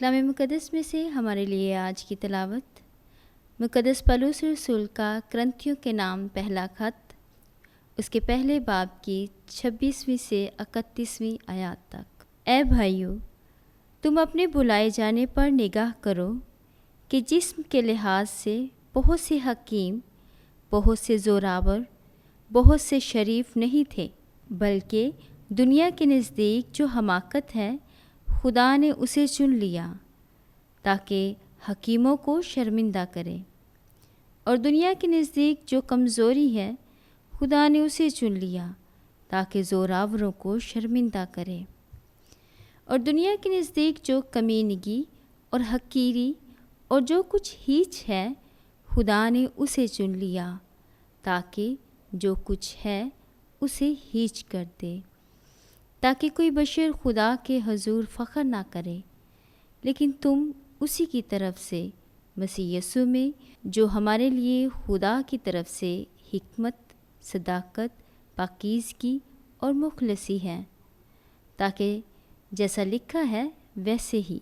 کلام مقدس میں سے ہمارے لیے آج کی تلاوت مقدس پولس رسول کا کرنتھیوں کے نام پہلا خط، اس کے پہلے باب کی 26ویں سے 31ویں آیات تک۔ اے بھائیو، تم اپنے بلائے جانے پر نگاہ کرو کہ جسم کے لحاظ سے بہت سے حکیم، بہت سے زوراور، بہت سے شریف نہیں تھے، بلکہ دنیا کے نزدیک جو حماقت ہے خدا نے اسے چن لیا تاکہ حکیموں کو شرمندہ کرے، اور دنیا کے نزدیک جو کمزوری ہے خدا نے اسے چن لیا تاکہ زوراوروں کو شرمندہ کرے، اور دنیا کے نزدیک جو کمینگی اور حقیری اور جو کچھ ہیچ ہے خدا نے اسے چن لیا تاکہ جو کچھ ہے اسے ہیچ کر دے، تاکہ کوئی بشر خدا کے حضور فخر نہ کرے، لیکن تم اسی کی طرف سے مسیح یسوع میں جو ہمارے لیے خدا کی طرف سے حکمت، صداقت، پاکیزگی اور مخلصی ہے، تاکہ جیسا لکھا ہے ویسے ہی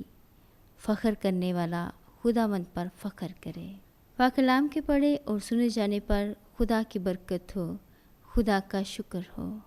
فخر کرنے والا خداوند پر فخر کرے۔ پاک کلام کے پڑھے اور سنے جانے پر خدا کی برکت ہو، خدا کا شکر ہو۔